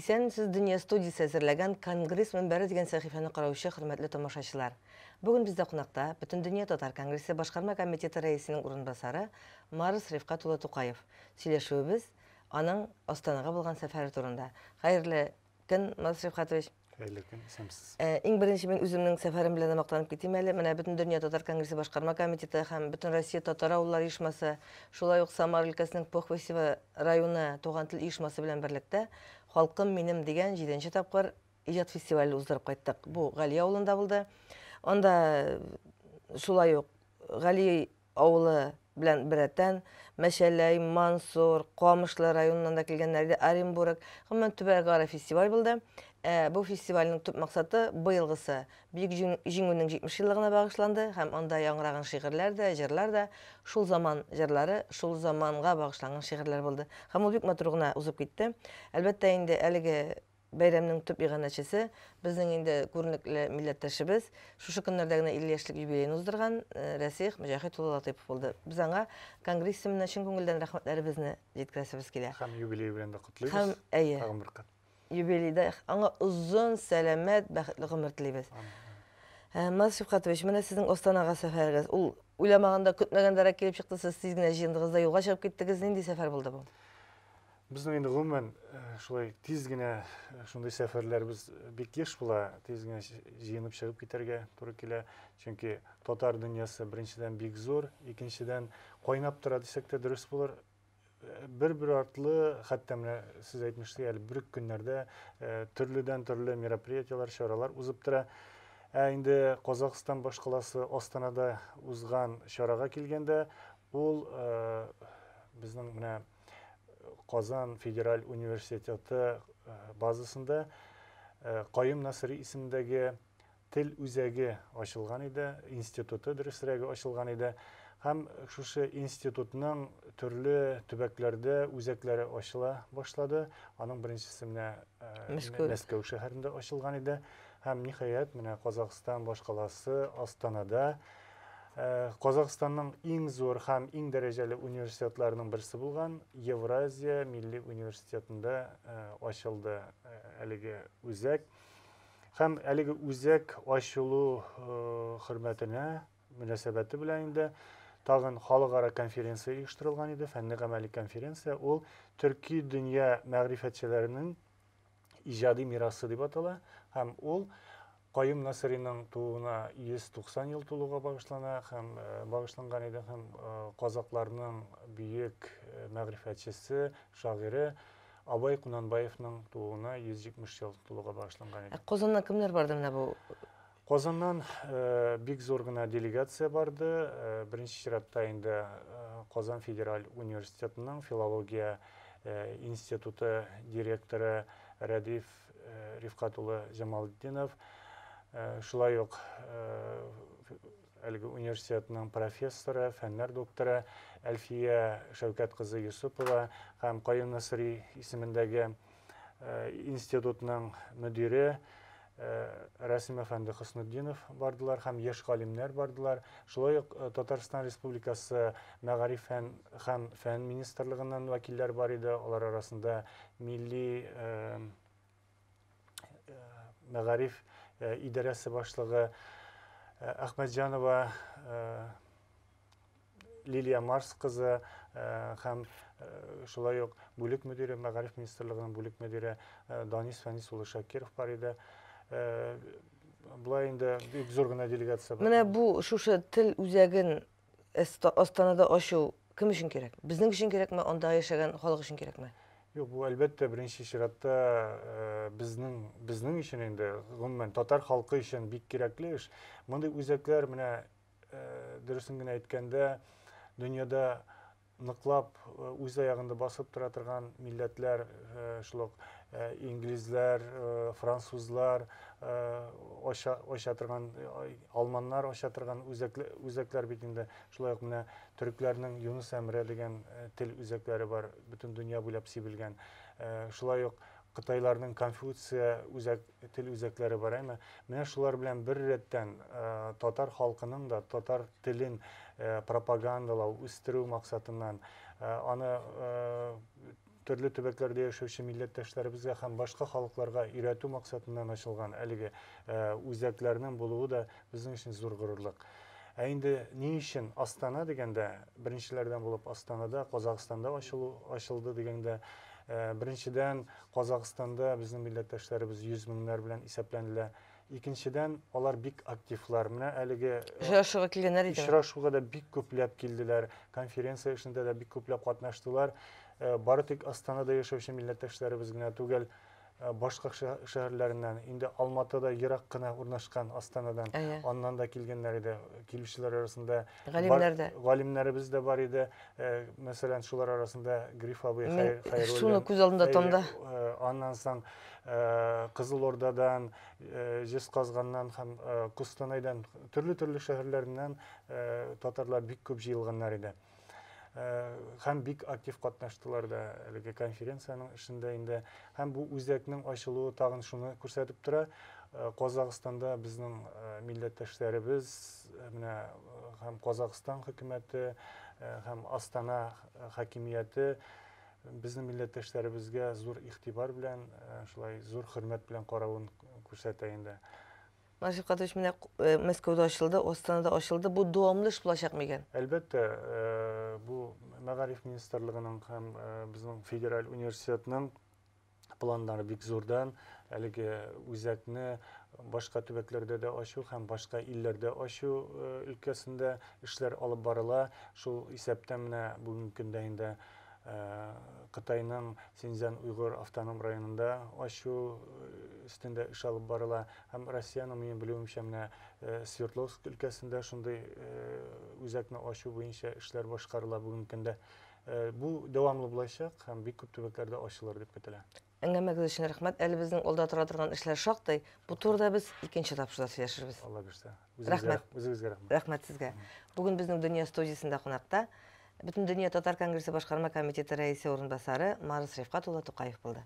Исәнмесез, Дөнья студиясе әзерләгән Конгресс мөнбәре дигән сәхифәне караучы хөрмәтле тамашачылар. Бүген бездә кунакта Бөтендөнья татар конгрессы башкарма комитеты рәисенең урынбасары Марс Рифкат улы Тукаев. Сөйләшүебез аның Астанага булган сәфәре турында. Хәерле көн, Марс Рифкатович. Хәерле көн, исәнмесез. Иң беренче мин үземнең сәфәрем белән мактанып китим әле. Менә Бөтендөнья татар конгрессы башкарма комитеты һәм Бөтен Россия татар авыллары оешмасы, шулай ук Самар өлкәсенең Похвесево районы туган тел оешмасы белән берлектә Халкым минем дигән 7нче тапкыр иҗат фестивале уздырып кайттык. Бу Гали авылында булды. Анда шулай ук Гали авылы белән берәтән Мәшәләй, Мансур, Камышлы районыннан да килгәннәр, Оренбург, һәм төбәкара фестиваль булды. Бу фестивальнең төп максаты быелгысы Бөек җиңүнең 70 еллыгына багышланды һәм анда яңгыраган шигырьләр дә, җырлар да шул заман җырлары, шул заманга багышланган шигырьләр булды. Һәм ул бик матур гына узып китте. Әлбәттә инде әлеге бәйрәмнең төп иганәчесе безнең инде күренекле милләттәшебез, шушы көннәрдә генә 50 яшьлек юбилейны уздырган Рәсих Мөҗәһит улы Латыйпов булды. Без аңа конгресс исеменнән чын күңелдән рәхмәтләребезне җиткерәсебез килә. Һәм юбилей белән дә котлыйбыз. Һәм әйе. Тагын бер кат. Юбилейда аңа озын, сәламәт, бәхетле гомер телибез. Марс Рифкатович, менә сезнең Астанага сәфәрегез, ул уйламаганда, көтмәгәндәрәк килеп чыкты, сез тиз генә җыендыгыз да юлга чыгып киттегез. Нинди сәфәр булды бу? Безнең инде гомумән шулай тиз генә шундый сәфәрләрбез бик еш була, тиз генә җыенып чыгып китәргә туры килә. Чөнки татар дөньясы беренчедән бик зур, икенчедән кайнап тора дисәк тә дөрес булыр. Бер артлы, хәтта менә сез әйтмешсез, әле бер көннәрдә төрле мероприятиялар, чаралар узып тора. Инде Казакстан башкаласы Астанада узган чарага килгәндә, ул безнең менә Казан федераль университеты базасында Кайым Насыри исемендәге тел үзәге ачылган иде, институты дөресрәге ачылган иде. Һәм шушы институтның төрле төбәкләрдә үзәкләре ачыла башлады. Аның беренчесе менә Мәскәү шәһәрендә ачылган иде. Һәм ниһаять менә Казакстан башкаласы Астанада Казакстанның иң зур һәм иң дәрәҗәле университетларының берсе булган Евразия милли университетында ачылды әлеге үзәк. Һәм әлеге үзәк ачылу хөрмәтенә мөнәсәбәте белән инде тагын халыкара конференция оештырылган иде, фәнни-гамәли конференция. Ул Төрки дөнья мәгърифәтчеләренең иҗади мирасы дип атала. Һәм ул Кайым Насыриның тууына 190 ел тулуга багышлана һәм багышланган иде һәм казакларның бөек мәгърифәтчесе, шагыйре Абай Кунанбаевның тууына 170 ел тулуга багышланган иде. Казаннан кемнәр барды менә бу? Казаннан бик зур гына делегация барды. Беренче чиратта инде Казан федераль университетының филология институты директоры Рәдиф Рифкат улы Җамалетдинов, шулай ук әлеге университетның профессоры, фәннәр докторы Әлфия Шәүкәт кызы Юсупова һәм Кайым Насыри исемендәге институтның мөдире Рәсим әфәнде Хөснетдинов бардылар һәм яшь галимнәр бардылар. Шулай ук Татарстан Республикасы Мәгариф һәм фән министрлыгыннан вәкилләр бар иде. Алар арасында милли Мәгариф идарәсе башлыгы Әхмәтҗанова Лилия Марс кызы һәм шулай ук бүлек мөдире, Мәгариф министрлыгының бүлек мөдире Данис Фәнис улы Шакиров бар иде. Булай инде бик зур гына делегация бар. Менә бу шушы тел үзәген Астанада ачу кем өчен кирәк? Безнең өчен кирәкме, анда яшәгән халык өчен кирәкме? Юк, бу әлбәттә беренче чиратта безнең өчен инде гомумән татар халкы өчен бик кирәкле эш. Мондый үзәкләр менә дөресен генә әйткәндә дөньяда ныклап үз аягында басып тора торган милләтләр, шулай инглизләр, французлар ача торган, алманнар ача торган үзәкләр бит инде. Шулай ук менә төрекләрнең Юнус Әмрә дигән тел үзәкләре бар, бөтен дөнья буйлап сибелгән. Шулай ук Кытайларның Конфуция тел үзәкләре бар, әмма менә шулар белән бер рәттән татар халкының да татар телен пропагандалау, үстерү максатыннан аны төрле төбәкләрдә яшәүче милләттәшләребезгә һәм башка халыкларга өйрәтү максатыннан ачылган әлеге үзәкләрнең булуы да безнең өчен зур горурлык. Ә инде ни өчен Астана дигәндә, беренчеләрдән булып Астанада, Казакъстанда ачылды дигәндә, беренчедән Казакъстанда безнең милләттәшләребез 100 меңнәр белән исәпләнелә. Икенчедән, алар бик активлар. Менә әлеге Очрашуга килгәннәр иде. очрашуга да бик күпләп килделәр, конференция эшендә дә бик күпләп катнаштылар. Бары тик Астанада яшәүче милләттәшләребез генә түгел, башка шәһәрләреннән, инде Алматыда ерак кына урнашкан Астанадан, аннан да килгәннәр иде. Килүчеләр арасында галимнәребез дә бар иде. Мәсәлән, шулар арасында Гриф абый Хәйруллин. Шуны күз алдында томда. Аннан соң Кызылордадан, Жезказганнан һәм Кустанайдан, төрле шәһәрләреннән татарлар бик күп җыелганнар иде. Һәм бик актив катнаштылар да әлеге конференциянең эшендә инде. Һәм бу үзәкнең ачылуы тагын шуны күрсәтеп тора. Казакъстанда безнең милләттәшләребез, менә һәм Казакъстан хөкүмәте, һәм Астана хакимияте безнең милләттәшләребезгә зур игътибар белән, шулай зур хөрмәт белән каравын күрсәтә инде. Шәфкатович, менә Мәскәүдә ачылды, Астанада ачылды. Бу дәвамлы эш булачакмы икән? Әлбәттә, бу Мәгариф министрлыгының һәм безнең федераль университетның планнары бик зурдан. Әлеге үзәкне башка төбәкләрдә дә ачу һәм башка илләрдә ачу өлкәсендә эшләр алып барыла. Шул исәптән менә бүгенге көндә инде Кытайның Синьцзян Уйгыр автоном районында ачу өстендә эш алып барыла. Һәм Россиянең, минем белүемчә, менә Свердловск өлкәсендә шундый үзәкне ачу буенча эшләр башкарыла бүгенге көндә. Бу дәвамлы булачак һәм бик күп төбәкләрдә ачылыр дип көтелә. Әңгәмәгез өчен рәхмәт. Әле безнең алда тора торган эшләр шактый. Бу турыда без икенче тапшырда сөйләшербез. Алла бирсә. Рәхмәт. Үзегезгә рәхмәт. Рәхмәт сезгә. Бүген безнең дөнья студиясында кунакта Бөтен дөнья Татар конгрессы башкарма комитеты рәисе урынбасары Марс Рифкат улы Тукаев булды.